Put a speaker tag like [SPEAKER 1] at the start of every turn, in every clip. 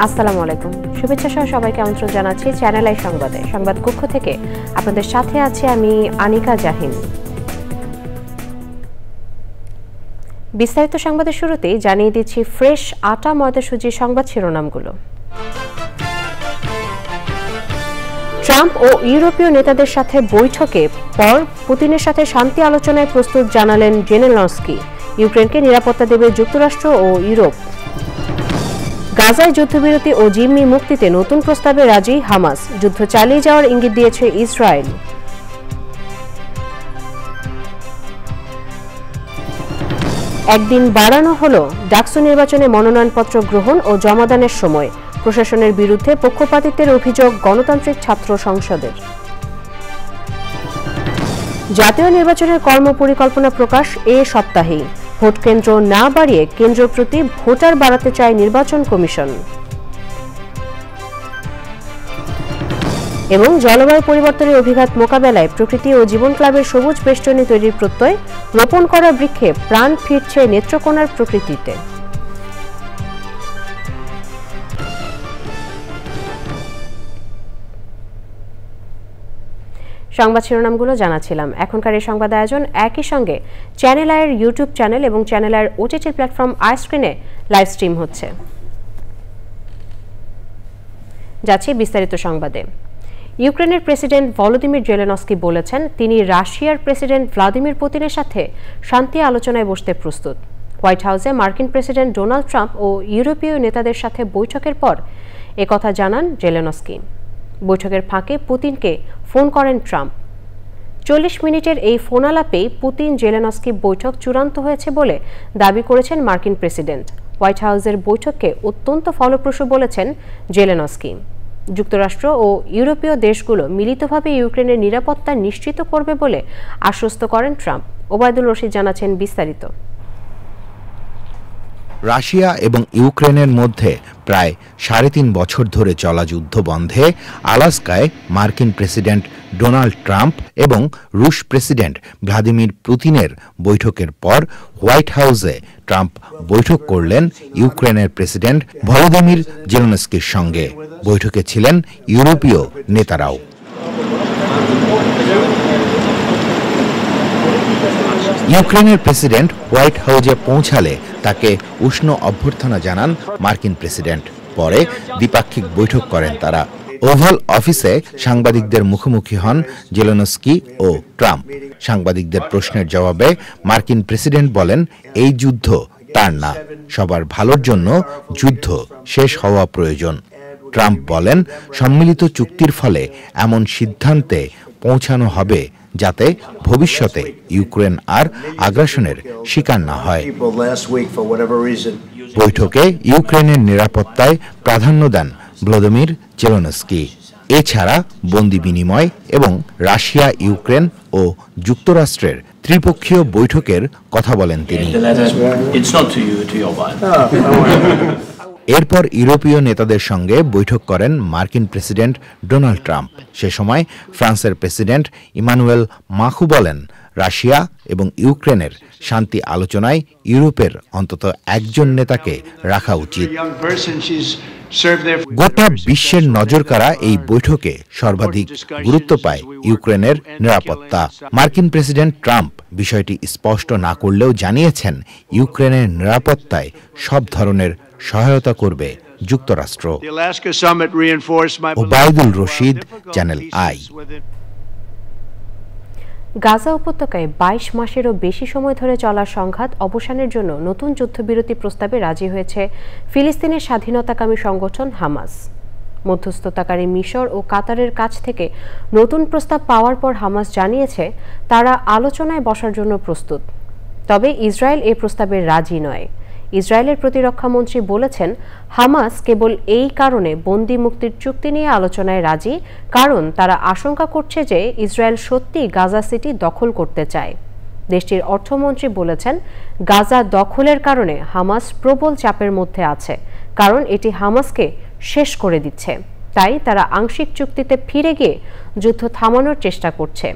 [SPEAKER 1] আসসালামু আলাইকুম, শুভেচ্ছা সহ সবাইকে আমন্ত্রণ জানাচ্ছি চ্যানেল আই সংবাদে। সংবাদ কক্ষ থেকে আপনাদের সাথে আছি আমি আনিকা জাহিন। বিস্তারিত সংবাদের শুরুতেই জানিয়ে দিচ্ছি ফ্রেশ আটা ময়দা সুজি সংবাদ শিরোনামগুলো। ট্রাম্প ও ইউরোপীয় নেতাদের সাথে বৈঠকে পর পুতিনের সাথে শান্তি আলোচনায় প্রস্তুত জানালেন জেলেনস্কি। ইউক্রেনকে নিরাপত্তা দেবে যুক্তরাষ্ট্র ও ইউরোপ। গাজায় যুদ্ধবিরতি ও জিম্মি মুক্তিতে নতুন প্রস্তাবে রাজি হামাস। যুদ্ধ চালিয়ে যাওয়ার ইঙ্গিত দিয়েছে ইসরায়েল। একদিন বাড়ানো হলো ডাকসু নির্বাচনে মনোনয়নপত্র গ্রহণ ও জমাদানের সময়। প্রশাসনের বিরুদ্ধে পক্ষপাতিত্বের অভিযোগ গণতান্ত্রিক ছাত্র সংসদের। জাতীয় নির্বাচনের কর্মপরিকল্পনা প্রকাশ এ সপ্তাহেই। ভোট কেন্দ্র না বাড়িয়ে কেন্দ্রের প্রতি ভোটার বাড়াতে চায় নির্বাচন কমিশন। এবং জলবায়ু পরিবর্তনের অভিঘাত মোকাবেলায় প্রকৃতি ও জীবন ক্লাবের সবুজ বেষ্টনী তৈরির প্রত্যয়। রোপণ করা বৃক্ষে প্রাণ ফিরছে নেত্রকোনার প্রকৃতিতে। সংবাদ শিরোনামগুলো জানাচ্ছিলাম। এখনকার এই সংবাদ আয়োজন একই সঙ্গে চ্যানেল আইয়ের ইউটিউব চ্যানেল এবং চ্যানেল আইয়ের ওটিটি প্ল্যাটফর্ম আই স্ক্রিনে লাইভ স্ট্রিম হচ্ছে। যাচ্ছি বিস্তারিত সংবাদে। ইউক্রেনের প্রেসিডেন্ট ভলোদিমির জেলেনস্কি বলেছেন তিনি রাশিয়ার প্রেসিডেন্ট ভ্লাদিমির পুতিনের সাথে শান্তি আলোচনায় বসতে প্রস্তুত। হোয়াইট হাউসে মার্কিন প্রেসিডেন্ট ডোনাল্ড ট্রাম্প ও ইউরোপীয় নেতাদের সাথে বৈঠকের পর একথা জানান জেলেনস্কি। বৈঠকের ফাঁকে পুতিনকে ফোন করেন ট্রাম্প। 40 মিনিটের এই ফোনালাপেই পুতিন জেলেনস্কি বৈঠক চূড়ান্ত হয়েছে বলে দাবি করেছেন মার্কিন প্রেসিডেন্ট। হোয়াইট হাউসের বৈঠককে অত্যন্ত ফলপ্রসূ বলেছেন জেলেনস্কি। যুক্তরাষ্ট্র ও ইউরোপীয় দেশগুলো মিলিতভাবে ইউক্রেনের নিরাপত্তা নিশ্চিত করবে বলে আশ্বস্ত করেন ট্রাম্প। ওবায়দুল রশিদ জানাচ্ছেন বিস্তারিত।
[SPEAKER 2] রাশিয়া এবং ইউক্রেনের মধ্যে প্রায় 3.5 বছর ধরে চলা যুদ্ধ বন্ধে আলাস্কায় মার্কিন প্রেসিডেন্ট ডোনাল্ড ট্রাম্প এবং রুশ প্রেসিডেন্ট ভ্লাদিমির পুতিনের বৈঠকের পর হোয়াইট হাউসে ট্রাম্প বৈঠক করলেন ইউক্রেনের প্রেসিডেন্ট ভলোদিমির জেলেনস্কির সঙ্গে। বৈঠকে ছিলেন ইউরোপীয় নেতারাও। ইউক্রেনের প্রেসিডেন্ট হোয়াইট হাউসে পৌঁছালে তাকে উষ্ণ অভ্যর্থনা জানান মার্কিন প্রেসিডেন্ট। পরে দ্বিপাক্ষিক বৈঠক করেন তারা। ওভাল অফিসে সাংবাদিকদের মুখোমুখি হন জেলেনস্কি ও ট্রাম্প। সাংবাদিকদের প্রশ্নের জবাবে মার্কিন প্রেসিডেন্ট বলেন, এই যুদ্ধ তার না, সবার ভালোর জন্য যুদ্ধ শেষ হওয়া প্রয়োজন। ট্রাম্প বলেন, সম্মিলিত চুক্তির ফলে এমন সিদ্ধান্তে পৌঁছানো হবে যাতে ভবিষ্যতে ইউক্রেন আর আগ্রাসনের শিকার না হয়। বৈঠকে ইউক্রেনের নিরাপত্তায় প্রাধান্য দেন ভলোদিমির জেলেনস্কি। এছাড়া বন্দি বিনিময় এবং রাশিয়া, ইউক্রেন ও যুক্তরাষ্ট্রের ত্রিপক্ষীয় বৈঠকের কথা বলেন তিনি। এরপর ইউরোপীয় নেতাদের সঙ্গে বৈঠক করেন মার্কিন প্রেসিডেন্ট ডোনাল্ড ট্রাম্প। সে সময় ফ্রান্সের প্রেসিডেন্ট ইমানুয়েল মাখু বলেন, রাশিয়া এবং ইউক্রেনের শান্তি আলোচনায় ইউরোপের অন্তত একজন নেতাকে রাখা উচিত। গোটা বিশ্বের নজরকাড়া এই বৈঠকে সর্বাধিক গুরুত্ব পায় ইউক্রেনের নিরাপত্তা। মার্কিন প্রেসিডেন্ট ট্রাম্প বিষয়টি স্পষ্ট না করলেও জানিয়েছেন ইউক্রেনের নিরাপত্তায় সব ধরনের সহায়তা করবে যুক্তরাষ্ট্র। Obaidul Rashid, channel I.
[SPEAKER 1] Gaza উপত্যকায় 22 মাসেরও বেশি সময় ধরে চলা সংঘাত অবসানের জন্য নতুন যুদ্ধবিরতি প্রস্তাবে রাজি হয়েছে ফিলিস্তিনের স্বাধীনতাকামী সংগঠন হামাস। মধ্যস্থতাকারী মিশর ও কাতারের কাছ থেকে নতুন প্রস্তাব পাওয়ার পর হামাস জানিয়েছে তারা আলোচনায় বসার জন্য প্রস্তুত। তবে ইসরায়েল এই প্রস্তাবে রাজি নয়। ইসরায়েলের প্রতিরক্ষামন্ত্রী বলেছেন, হামাস কেবল এই কারণে বন্দী মুক্তির চুক্তি নিয়ে আলোচনায় রাজি, কারণ তারা আশঙ্কা করছে যে ইসরায়েল সত্যিই গাজা সিটি দখল করতে চায়। দেশটির অর্থমন্ত্রী বলেছেন, গাজা দখলের কারণে হামাস প্রবল চাপের মধ্যে আছে, কারণ এটি হামাসকে শেষ করে দিচ্ছে। তাই তারা আংশিক চুক্তিতে ফিরে গিয়ে যুদ্ধ থামানোর চেষ্টা করছে।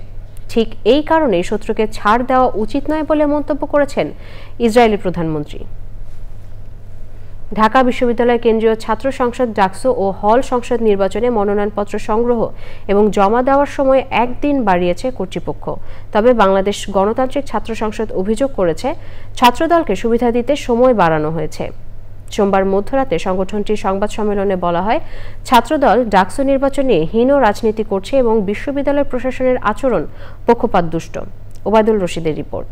[SPEAKER 1] ঠিক এই কারণে শত্রুকে ছাড় দেওয়া উচিত নয় বলে মন্তব্য করেছেন ইসরায়েলি প্রধানমন্ত্রী। ঢাকা বিশ্ববিদ্যালয় কেন্দ্রীয় ছাত্র সংসদ ডাকসু ও হল সংসদ নির্বাচনে মনোনয়নপত্র সংগ্রহ এবং জমা দেওয়ার সময় একদিন বাড়িয়েছে কর্তৃপক্ষ। তবে বাংলাদেশ গণতান্ত্রিক ছাত্র সংসদ অভিযোগ করেছে, ছাত্রদলকে সুবিধা দিতে সময় বাড়ানো হয়েছে। সোমবার মধ্যরাতে সংগঠনটির সংবাদ সম্মেলনে বলা হয়, ছাত্রদল ডাকসু নির্বাচন নিয়ে হীন রাজনীতি করছে এবং বিশ্ববিদ্যালয় প্রশাসনের আচরণ পক্ষপাতদুষ্ট। ওবায়দুল রশিদের রিপোর্ট।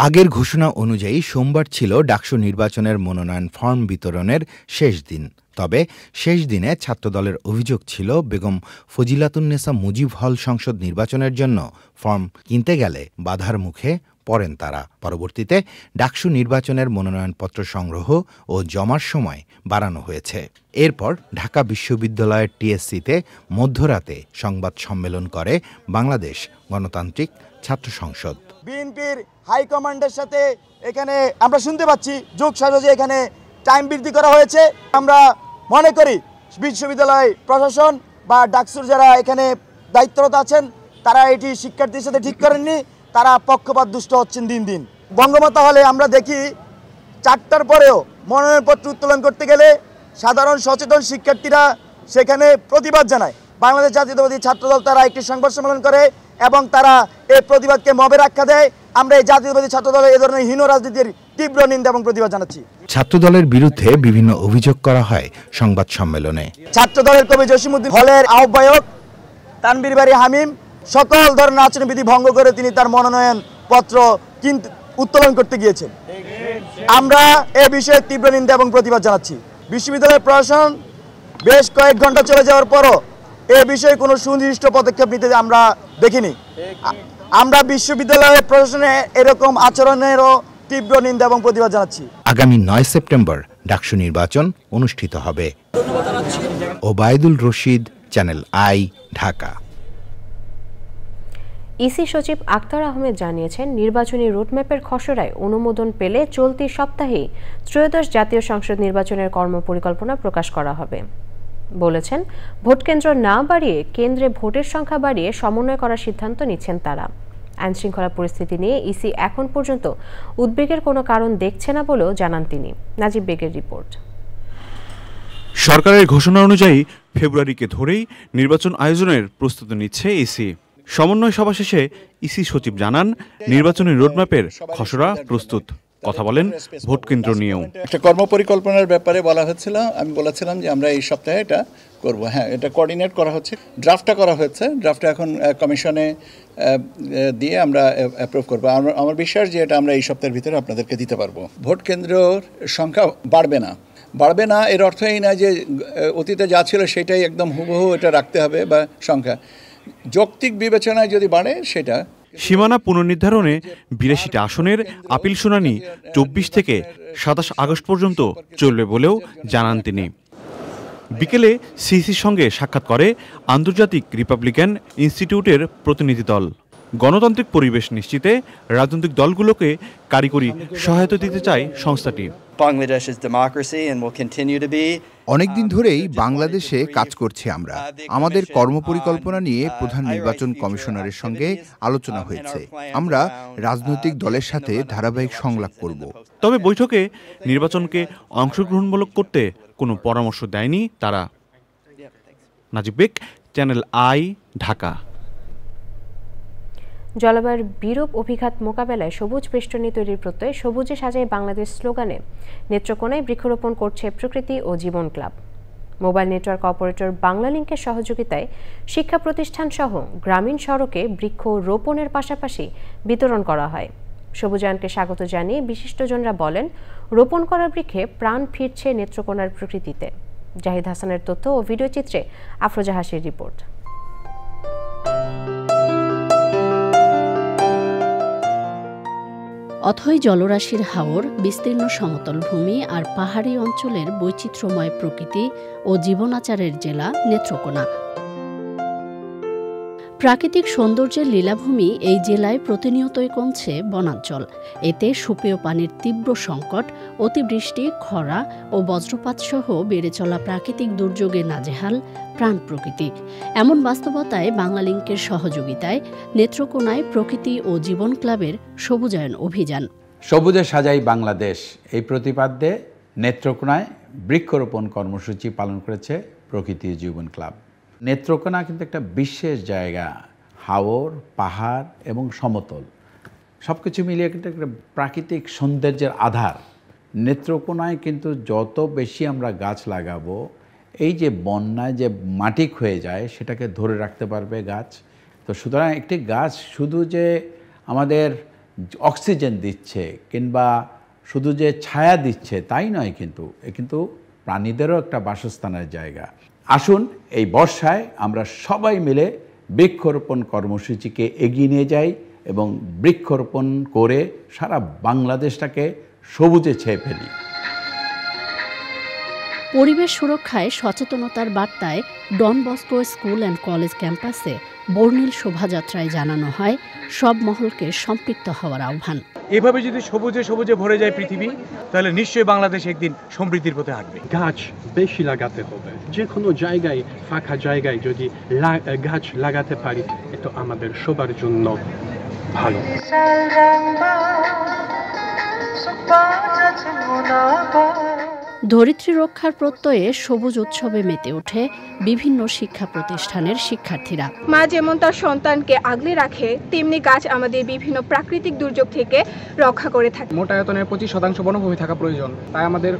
[SPEAKER 2] আগের ঘোষণা অনুযায়ী সোমবার ছিল ডাকসু নির্বাচনের মনোনয়ন ফর্ম বিতরণের শেষ দিন। তবে শেষ দিনে ছাত্রদলের অভিযোগ ছিল, বেগম ফজিলাতুন্নেসা মুজিব হল সংসদ নির্বাচনের জন্য ফর্ম কিনতে গেলে বাধার মুখে পড়েন তারা। পরবর্তীতে ডাকসু নির্বাচনের মনোনয়নপত্র সংগ্রহ ও জমার সময় বাড়ানো হয়েছে। এরপর ঢাকা বিশ্ববিদ্যালয়ের টিএসসিতে মধ্যরাতে সংবাদ সম্মেলন করে বাংলাদেশ গণতান্ত্রিক ছাত্র সংসদ।
[SPEAKER 3] বিএনপির হাইকমান্ডের সাথে এখানে আমরা শুনতে পাচ্ছি যোগ সাজে এখানে টাইম বৃদ্ধি করা হয়েছে। আমরা মনে করি বিশ্ববিদ্যালয় প্রশাসন বা ডাকসুর যারা এখানে দায়িত্বরত আছেন তারা এটি শিক্ষার্থীর সাথে ঠিক করেননি, তারা পক্ষপাত দুষ্ট হচ্ছেন দিন দিন। বঙ্গমাতা হলে আমরা দেখি 4টার পরেও মনোনয়নপত্র উত্তোলন করতে গেলে সাধারণ সচেতন শিক্ষার্থীরা সেখানে প্রতিবাদ জানায়। বাংলাদেশ জাতীয়তাবাদী ছাত্রদল তারা একটি সংবাদ সম্মেলন করে এবং তারা এই প্রতিবাদকে মবের আখ্যা দেয়। আমরা এই জাতীয়তাবাদী ছাত্রদলের এই ধরনের হীন রাজনীতির তীব্র নিন্দা এবং প্রতিবাদ জানাচ্ছি।
[SPEAKER 2] ছাত্রদলের বিরুদ্ধে বিভিন্ন অভিযোগ করা হয় সংবাদ সম্মেলনে।
[SPEAKER 3] ছাত্রদলের কবি জসিমউদ্দিন হলের আহ্বায়ক তানভীর বারী হামিম সকল ধরনের আচরণবিধি ভঙ্গ করে তিনি তার মনোনয়ন পত্র উত্তোলন করতে গিয়েছেন। আমরা এ বিষয়ে তীব্র নিন্দা এবং প্রতিবাদ জানাচ্ছি। বিশ্ববিদ্যালয়ের প্রশাসন বেশ কয়েক ঘন্টা চলে যাওয়ার পরও এ বিষয়ে কোনো সুনির্দিষ্ট পদক্ষেপ নিতে আমরা দেখিনি। আমরা বিশ্ববিদ্যালয়ের প্রশাসনে এরকম আচরণেরও তীব্র নিন্দা এবং প্রতিবাদ জানাচ্ছি।
[SPEAKER 2] আগামী 9 সেপ্টেম্বর ডাকসু নির্বাচন অনুষ্ঠিত হবে। Obaidul Rashid, channel I, Dhaka.
[SPEAKER 1] EC সচিব আক্তার আহমেদ জানিয়েছেন, নির্বাচনী রোডম্যাপের খসড়ায় অনুমোদন পেলে চলতি সপ্তাহেই ত্রয়োদশ জাতীয় সংসদ নির্বাচনের কর্মপরিকল্পনা প্রকাশ করা হবে। বলেছেন, ভোটকেন্দ্র না বাড়িয়ে কেন্দ্রে ভোটের সংখ্যা বাড়িয়ে সমন্বয় করার সিদ্ধান্ত নিচ্ছেন তারা। আইনশৃঙ্খলা পরিস্থিতি নিয়ে ইসি এখন পর্যন্ত উদ্বেগের কোনো কারণ দেখছে না বলেও জানান তিনি। নাজিব বেগের রিপোর্ট।
[SPEAKER 4] সরকারের ঘোষণা অনুযায়ী ফেব্রুয়ারিকে ধরেই নির্বাচন আয়োজনের প্রস্তুতি নিচ্ছে ইসি। সমন্বয় সভা শেষে ইসি সচিব জানান, নির্বাচনী রোডম্যাপের খসড়া প্রস্তুত। কথা বলেন ভোট কেন্দ্র নিয়েও।
[SPEAKER 5] একটা কর্মপরিকল্পনার ব্যাপারে বলা হচ্ছিল, আমি বলেছিলাম যে আমরা এই সপ্তাহে এটা করব। হ্যাঁ, এটা কোঅর্ডিনেট করা হচ্ছে, ড্রাফটটা করা হচ্ছে, ড্রাফটটা এখন কমিশনে দিয়ে আমরা অ্যাপ্রুভ করবো। আমার বিশ্বাস যে এটা আমরা এই সপ্তাহের ভিতরে আপনাদেরকে দিতে পারবো। ভোট কেন্দ্রের সংখ্যা বাড়বে না এর অর্থ এই না যে অতীতে যা ছিল সেটাই একদম হুবহু এটা রাখতে হবে বা সংখ্যা যৌক্তিক বিবেচনায় যদি বাড়ে সেটা।
[SPEAKER 4] সীমানা পুনর্নির্ধারণে 82টা আসনের আপিল শুনানি 24 থেকে 27 আগস্ট পর্যন্ত চলবে বলেও জানান তিনি। বিকেলে সিইসির সঙ্গে সাক্ষাৎ করে আন্তর্জাতিক রিপাবলিকান ইনস্টিটিউটের প্রতিনিধি দল। গণতান্ত্রিক পরিবেশ নিশ্চিতে রাজনৈতিক দলগুলোকে কারিগরি সহায়তা দিতে চায় সংস্থাটি।
[SPEAKER 6] অনেকদিন ধরেই বাংলাদেশে কাজ করছি আমরা। আমাদের কর্মপরিকল্পনা নিয়ে প্রধান নির্বাচন কমিশনারের সঙ্গে আলোচনা হয়েছে। আমরা রাজনৈতিক দলের সাথে ধারাবাহিক সংলাপ করব।
[SPEAKER 4] তবে বৈঠকে নির্বাচনকে অংশগ্রহণমূলক করতে কোনো পরামর্শ দেয়নি তারা। নাজিব বেগ, চ্যানেল আই, ঢাকা।
[SPEAKER 1] জলবায়ুর বিরূপ অভিঘাত মোকাবেলায় সবুজ বেষ্টনী তৈরির প্রত্যয় সবুজে সাজায় বাংলাদেশ স্লোগানে নেত্রকোনায় বৃক্ষরোপণ করছে প্রকৃতি ও জীবন ক্লাব। মোবাইল নেটওয়ার্ক অপারেটর বাংলালিংকের সহযোগিতায় শিক্ষা প্রতিষ্ঠান সহ গ্রামীণ সড়কে বৃক্ষ রোপণের পাশাপাশি বিতরণ করা হয়। সবুজায়নকে স্বাগত জানিয়ে বিশিষ্টজনরা বলেন, রোপণ করা বৃক্ষে প্রাণ ফিরছে নেত্রকোনার প্রকৃতিতে। জাহিদ হাসানের তথ্য ও ভিডিও চিত্রে আফরোজা হাসির রিপোর্ট।
[SPEAKER 7] অথই জলরাশির হাওর, বিস্তীর্ণ সমতল ভূমি আর পাহাড়ি অঞ্চলের বৈচিত্র্যময় প্রকৃতি ও জীবনাচারের জেলা নেত্রকোনা। প্রাকৃতিক সৌন্দর্যের লীলাভূমি এই জেলায় প্রতিনিয়তই কমছে বনাঞ্চল। এতে সুপেয় পানির তীব্র সংকট, অতিবৃষ্টি, খরা ও বজ্রপাত সহ বেড়ে চলা প্রাকৃতিক দুর্যোগে নাজেহাল প্রাণ প্রকৃতি। এমন বাস্তবতায় বাংলালিংকের সহযোগিতায় নেত্রকোনায় প্রকৃতি ও জীবন ক্লাবের সবুজায়ন অভিযান।
[SPEAKER 8] সবুজে সাজাই বাংলাদেশ এই প্রতিপাদ্যে নেত্রকোনায় বৃক্ষরোপণ কর্মসূচি পালন করেছে প্রকৃতি জীবন ক্লাব। নেত্রকোনা কিন্তু একটা বিশেষ জায়গা, হাওর, পাহাড় এবং সমতল সব কিছু মিলিয়ে কিন্তু একটা প্রাকৃতিক সৌন্দর্যের আধার। নেত্রকোনায় কিন্তু যত বেশি আমরা গাছ লাগাবো, এই যে বন্যায় যে মাটি ক্ষয়ে যায় সেটাকে ধরে রাখতে পারবে গাছ। তো সুতরাং একটি গাছ শুধু যে আমাদের অক্সিজেন দিচ্ছে কিংবা শুধু যে ছায়া দিচ্ছে তাই নয়, কিন্তু প্রাণীদেরও একটা বাসস্থানের জায়গা। আসুন এই বর্ষায় আমরা সবাই মিলে বৃক্ষরোপণ কর্মসূচিকে এগিয়ে নিয়ে যাই এবং বৃক্ষরোপণ করে সারা বাংলাদেশটাকে সবুজে ছেয়ে ফেলি।
[SPEAKER 7] পরিবেশ সুরক্ষায় সচেতনতার বার্তায় Don Bosco school and college ক্যাম্পাসে বর্ণিল শোভাযাত্রায় জানানো হয় সব মহলকে সম্পৃক্ত হওয়ার আহ্বান।
[SPEAKER 9] এভাবে যদি সবুজে সবুজে ভরে যায় পৃথিবী, তাহলে নিশ্চয়ই বাংলাদেশ একদিন সমৃদ্ধির পথে হাঁটবে।
[SPEAKER 10] গাছ বেশি লাগাতে হবে, যে কোনো জায়গায়, ফাঁকা জায়গায় যদি গাছ লাগাতে পারি, এটা আমাদের সবার জন্য ভালো।
[SPEAKER 7] ধরিত্রী রক্ষার প্রত্যয়ে সবুজ উৎসবে মেতে ওঠে বিভিন্ন শিক্ষা প্রতিষ্ঠানের শিক্ষার্থীরা।
[SPEAKER 11] মা যেমন তার সন্তানকে আগলে রাখে, তেমনি গাছ আমাদের বিভিন্ন প্রাকৃতিক দুর্যোগ থেকে রক্ষা করে থাকে।
[SPEAKER 12] মোট আয়তনের 25% বনভূমি থাকা প্রয়োজন, তাই আমাদের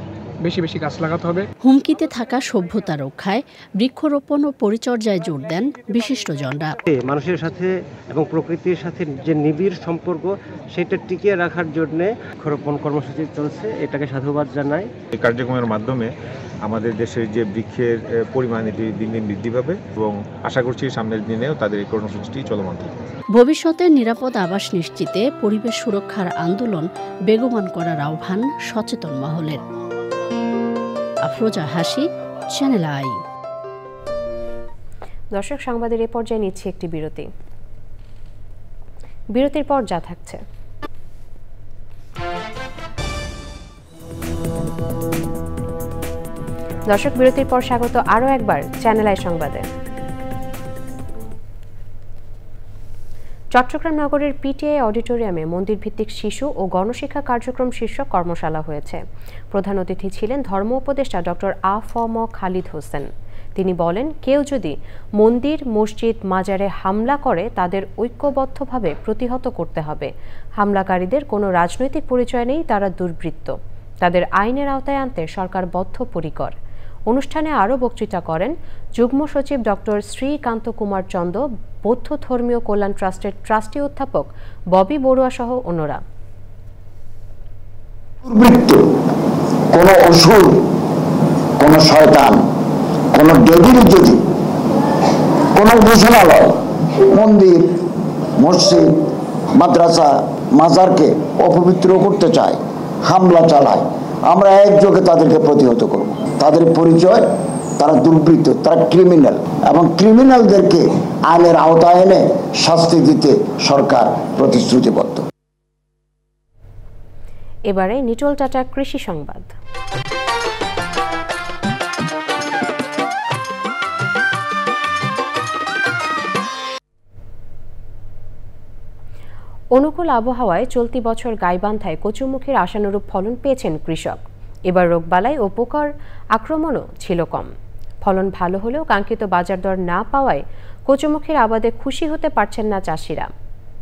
[SPEAKER 12] বেশি বেশি গাছ লাগাতে হবে।
[SPEAKER 7] হুমকিতে থাকা সভ্যতা রক্ষায় বৃক্ষরোপণ ও পরিচর্যায় জোর দেন বিশিষ্টজনরা।
[SPEAKER 13] মানুষের সাথে এবং প্রকৃতির সাথে যে নিবিড় সম্পর্ক, সেটা টিকিয়ে রাখার জন্য বৃক্ষরোপণ কর্মসূচি চলছে, এটাকে সাধুবাদ জানাই।
[SPEAKER 14] এই কার্যক্রমের মাধ্যমে আমাদের দেশের যে বৃক্ষের পরিমাণ এটি দিন দিন বৃদ্ধি পাবে এবং আশা করছি সামনের দিনেও তাদের এই কর্মসূচিটি চলমান থাকবে।
[SPEAKER 7] ভবিষ্যতে নিরাপদ আবাস নিশ্চিতে পরিবেশ সুরক্ষার আন্দোলন বেগবান করার আহ্বান সচেতন মহলের। আফরোজা হাসি, চ্যানেল আই।
[SPEAKER 1] দর্শক, সংবাদের এ পর্যায়ে নিচ্ছে একটি বিরতি। বিরতির পর যা থাকছে: দর্শক, বিরতির পর স্বাগত আরও একবার চ্যানেল আই সংবাদে। চট্টগ্রাম নগরের পিটিআই অডিটোরিয়ামে মন্দির ভিত্তিক শিশু ও গণশিক্ষা কার্যক্রম শীর্ষক কর্মশালা হয়েছে। প্রধান অতিথি ছিলেন ধর্ম উপদেষ্টা ডক্টর আ.ফ.ম. খালিদ হোসেন। তিনি বলেন, কেউ যদি মন্দির, মসজিদ, মাজারে হামলা করে তাদের ঐক্যবদ্ধভাবে প্রতিহত করতে হবে। হামলাকারীদের কোনো রাজনৈতিক পরিচয় নেই, তারা দুর্বৃত্ত। তাদের আইনের আওতায় আনতে সরকার বদ্ধপরিকর। অনুষ্ঠানে আরও বক্তৃতা করেন যুগ্ম সচিব ডক্টর শ্রীকান্ত কুমার চন্দ, বৌদ্ধ ধর্মীয় কল্যাণ ট্রাস্টের ট্রাস্টি অধ্যাপক ববি বড়ুয়া সহ অন্যরা।
[SPEAKER 15] দুর্বৃত্ত, কোন অসুর, কোন শয়তান, কোন ডেভিল যদি কোন উপাসনালয়, মন্দির, মসজিদ, মাদ্রাসা, মাজারকে অপবিত্র করতে চায়, হামলা চালায়, আমরা একযোগে তাদেরকে প্রতিহত করব। তাদের পরিচয়, তারা দুর্বৃত্ত, তারা ক্রিমিনাল, এবং ক্রিমিনালদেরকে আইনের আওতায় এনে শাস্তি দিতে সরকার প্রতিশ্রুতিবদ্ধ।
[SPEAKER 1] এবারে নিটোল টাটা কৃষি সংবাদ। অনুকূল আবহাওয়ায় চলতি বছর গাইবান্ধায় কচুমুখির আশানুরূপ ফলন পেয়েছেন কৃষক। এবার রোগবালাই ও পোকার আক্রমণও ছিল কম। ফলন ভালো হলেও কাঙ্ক্ষিত বাজার দর না পাওয়ায় কচুমুখির আবাদে খুশি হতে পারছেন না চাষিরা।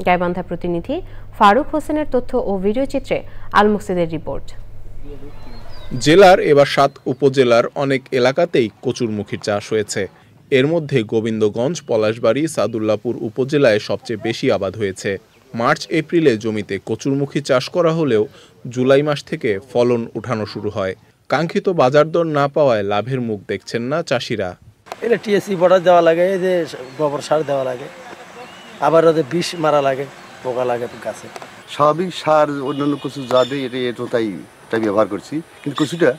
[SPEAKER 1] গাইবান্ধা প্রতিনিধি ফারুক হোসেনের তথ্য ও ভিডিও চিত্রে আল মুকসিদের রিপোর্ট।
[SPEAKER 16] জেলার এবার 7 উপজেলার অনেক এলাকাতেই কচুরমুখীর চাষ হয়েছে। এর মধ্যে গোবিন্দগঞ্জ, পলাশবাড়ি, সাদুল্লাপুর উপজেলায় সবচেয়ে বেশি আবাদ হয়েছে। মার্চ এপ্রিলে জমিতে কচুরমুখী চাষ করা হলেও জুলাই মাস থেকে ফলন উঠানো শুরু হয়। কাঙ্ক্ষিত বাজার দর না পাওয়ায় লাভের মুখ দেখছেন না চাষিরা।
[SPEAKER 17] এটা টিএসসি বর্ডার দেওয়া লাগে, এই যে গোবর সার দেওয়া লাগে, আবার ওদের বিষ মারা লাগে, পোকা লাগে গাছে।
[SPEAKER 18] স্বাভাবিক সার অন্যান্য কচু যা দেয় এটা তাই ব্যবহার করছি, কিন্তু কচুটা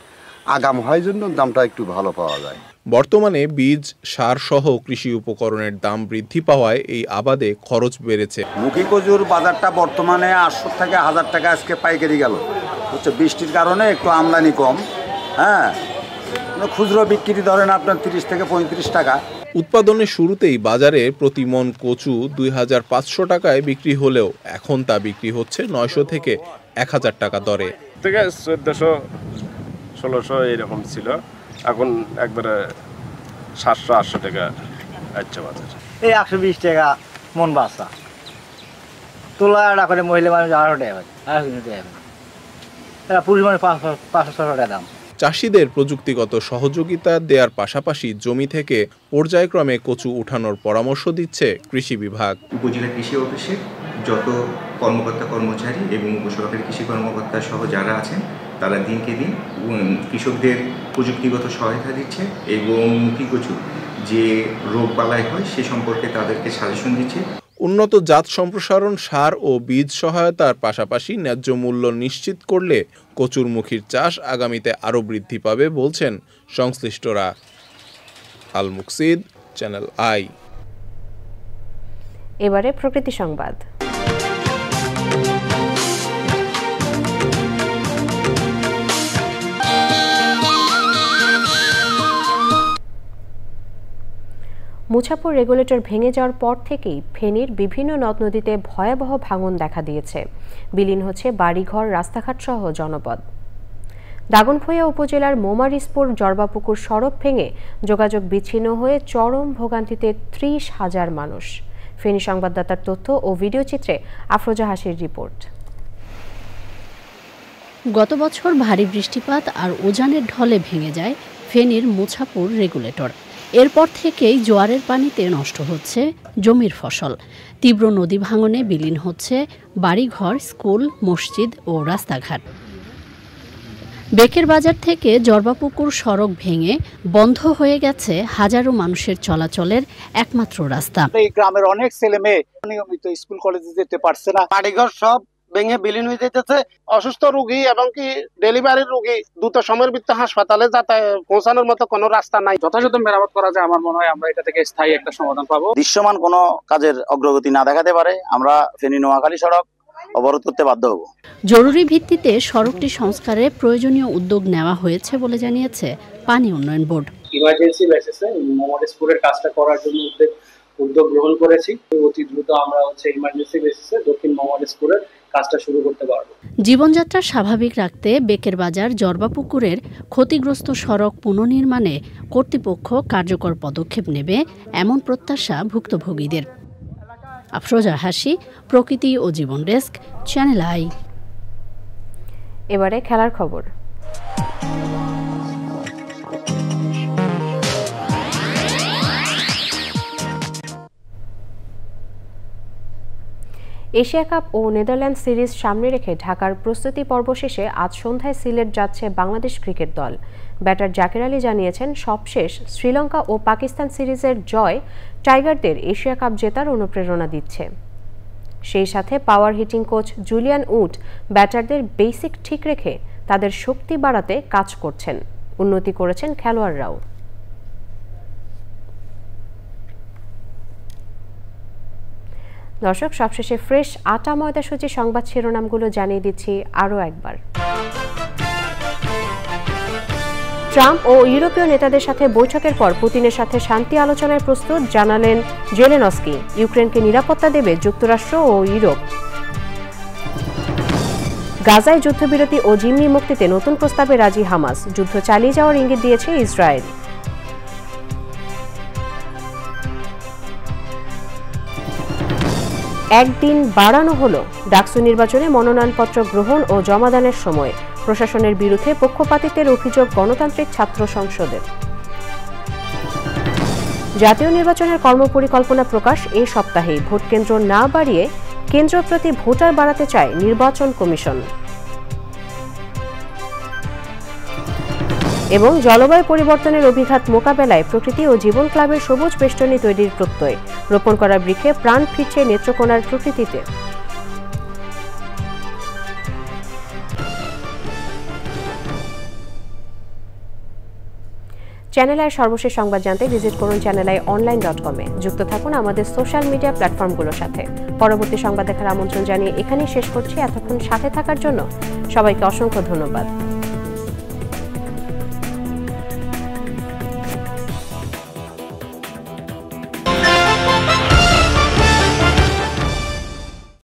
[SPEAKER 18] আগাম হয় জন্য দামটা একটু ভালো পাওয়া যায়।
[SPEAKER 16] বর্তমানে বীজ, সার সহ কৃষি উপকরণের দাম বৃদ্ধি পাওয়ায় এই আবাদে খরচ বেড়েছে।
[SPEAKER 19] মুখী কচুর বাজারটা বর্তমানে 800 থেকে 1000 টাকা আজকে পাইকারি গেল, হচ্ছে বৃষ্টির কারণে একটু আমদানি কম। হ্যাঁ, খুচরো বিক্রি ধরেন আপনার 30 থেকে 35 টাকা।
[SPEAKER 16] উৎপাদনের শুরুতেই বাজারে প্রতি মন কচু 2500 টাকায় বিক্রি হলেও এখন তা বিক্রি হচ্ছে 900 থেকে 1000 টাকা দরে।
[SPEAKER 20] থেকে 1400-1600 এরকম ছিল, এখন একবারে 700-800 টাকা আচ্ছা বাজার।
[SPEAKER 21] এই 120 টাকা মন বাসা তোলা করে মহিলা মানুষ 800 টাকা, 800 টাকা, পুরুষ মানুষ 500-600 টাকা দাম।
[SPEAKER 16] চাষিদের প্রযুক্তিগত সহযোগিতা দেওয়ার পাশাপাশি জমি থেকে পর্যায়ক্রমে কচু উঠানোর পরামর্শ দিচ্ছে কৃষি বিভাগ।
[SPEAKER 22] উপজেলা কৃষি অফিসে যত কর্মকর্তা কর্মচারী এবং উপসহকারী কৃষি কর্মকর্তা সহ যারা আছেন তারা দিনকে দিন কৃষকদের প্রযুক্তিগত সহায়তা দিচ্ছে এবং মুখী কচু যে রোগবালাই হয় সে সম্পর্কে তাদেরকে সাজেশন দিচ্ছে।
[SPEAKER 16] উন্নত জাত সম্প্রসারণ, সার ও বীজ সহায়তার পাশাপাশি ন্যায্য মূল্য নিশ্চিত করলে কচুরমুখীর চাষ আগামীতে আরও বৃদ্ধি পাবে বলছেন সংশ্লিষ্টরা। আল মুকসিদ, চ্যানেল আই।
[SPEAKER 1] এবারে প্রকৃতি সংবাদ। মুছাপুর রেগুলেটর ভেঙে যাওয়ার পর থেকেই ফেনীর বিভিন্ন নদ নদীতে ভয়াবহ ভাঙন দেখা দিয়েছে। বিলীন হচ্ছে বাড়িঘর, রাস্তাঘাট সহ জনপদ। দাগনভূঞা উপজেলার মোমারিসপুর জরবাপুকুর সড়ক ভেঙে যোগাযোগ বিচ্ছিন্ন হয়ে চরম ভোগান্তিতে 30,000 মানুষ। ফেনী সংবাদদাতার তথ্য ও ভিডিও চিত্রে আফরোজা হাসির রিপোর্ট।
[SPEAKER 7] গত বছর ভারী বৃষ্টিপাত আর উজানের ঢলে ভেঙে যায় ফেনীর মুছাপুর রেগুলেটর। এরপর থেকেই জোয়ারের পানিতে নষ্ট হচ্ছে জমির ফসল। তীব্র নদী ভাঙনে বিলীন হচ্ছে বাড়িঘর, স্কুল, মসজিদ ও রাস্তাঘাট। বেকের বাজার থেকে জরবাপুকুর সড়ক ভেঙে বন্ধ হয়ে গেছে হাজারো মানুষের চলাচলের একমাত্র রাস্তা।
[SPEAKER 23] এই গ্রামের অনেক ছেলে মেয়ে নিয়মিত স্কুল কলেজে যেতে পারছে না, বাড়িঘর সব ভেঙে বিলীন হয়ে যেতেছে। অসুস্থ রোগী এবং কি ডেলিভারির রোগী দ্রুত সময়ের ভিত্তিতে হাসপাতালে পৌঁছানোর মতো কোনো রাস্তা নাই।
[SPEAKER 12] যথাযথ মেরামত করা যায়, আমার মনে হয় আমরা এটা থেকে স্থায়ী একটা সমাধান পাবো।
[SPEAKER 19] দৃশ্যমান কোনো কাজের অগ্রগতি না দেখাতে পারে আমরা ফেনী নোয়াখালী সড়ক অবরোধ করতে বাধ্য হব।
[SPEAKER 7] জরুরি ভিত্তিতে সড়কটি সংস্কারে প্রয়োজনীয় উদ্যোগ নেওয়া হয়েছে বলে জানিয়েছে পানি উন্নয়ন বোর্ড।
[SPEAKER 12] ইমার্জেন্সি বেসিসে মোমারিসপুরের কাজটা করার জন্য উদ্যোগ গ্রহণ করেছি। অতি দ্রুত আমরা ইমার্জেন্সি বেসিসে দক্ষিণ মোমারিসপুরের কাজটা শুরু করতে পারব।
[SPEAKER 7] জীবনযাত্রা স্বাভাবিক রাখতে বেকের বাজার জরবাপুকুরের ক্ষতিগ্রস্ত সড়ক পুনর্নির্মাণে কর্তৃপক্ষ কার্যকর পদক্ষেপ নেবে এমন প্রত্যাশা ভুক্তভোগীদের। আফরোজা হাসি, প্রকৃতি ও জীবন ডেস্ক, চ্যানেল আই।
[SPEAKER 1] এবারে খেলার খবর। এশিয়া কাপ ও নেদারল্যান্ড সিরিজ সামনে রেখে ঢাকার প্রস্তুতি পর্ব শেষে আজ সন্ধ্যায় সিলেট যাচ্ছে বাংলাদেশ ক্রিকেট দল। ব্যাটার জাকের আলী জানিয়েছেন, সবশেষ শ্রীলঙ্কা ও পাকিস্তান সিরিজের জয় টাইগারদের এশিয়া কাপ জেতার অনুপ্রেরণা দিচ্ছে। সেই সাথে power hitting coach Julian Wood ব্যাটারদের বেসিক ঠিক রেখে তাদের শক্তি বাড়াতে কাজ করছেন। উন্নতি করেছেন খেলোয়াড়রাও। দর্শক, সবশেষে ফ্রেশ আটা ময়দা সূচি সংবাদ শিরোনামগুলো জানিয়ে দিচ্ছি আরও একবার। ট্রাম্প ও ইউরোপীয় নেতাদের সাথে বৈঠকের পর পুতিনের সাথে শান্তি আলোচনায় প্রস্তুত জানালেন জেলেনস্কি। ইউক্রেনকে নিরাপত্তা দেবে যুক্তরাষ্ট্র ও ইউরোপ। গাজায় যুদ্ধবিরতি ও জিম্মি মুক্তিতে নতুন প্রস্তাবে রাজি হামাস। যুদ্ধ চালিয়ে যাওয়ার ইঙ্গিত দিয়েছে ইসরায়েল। একদিন বাড়ানো হলো ডাকসু নির্বাচনে মনোনয়নপত্র গ্রহণ ও জমাদানের সময়। প্রশাসনের বিরুদ্ধে পক্ষপাতিত্বের অভিযোগ গণতান্ত্রিক ছাত্র সংসদের। জাতীয় নির্বাচনের কর্মপরিকল্পনা প্রকাশ এ সপ্তাহেই। ভোট কেন্দ্র না বাড়িয়ে কেন্দ্র প্রতি ভোটার বাড়াতে চায় নির্বাচন কমিশন। এবং জলবায়ু পরিবর্তনের অভিঘাত মোকাবেলায় প্রকৃতি ও জীবন ক্লাবের সবুজ বেষ্টনী তৈরির প্রত্যয়। রোপণ করা বৃক্ষে প্রাণ ফিরছে নেত্রকোনার প্রকৃতিতে। চ্যানেল আইয়ের সর্বশেষ সংবাদ জানতে ভিজিট করুন channelionline.com-এ। যুক্ত থাকুন আমাদের সোশ্যাল মিডিয়া প্ল্যাটফর্মগুলোর সাথে। পরবর্তী সংবাদ দেখার আমন্ত্রণ জানিয়ে এখানেই শেষ করছি। এতক্ষণ সাথে থাকার জন্য সবাইকে অসংখ্য ধন্যবাদ।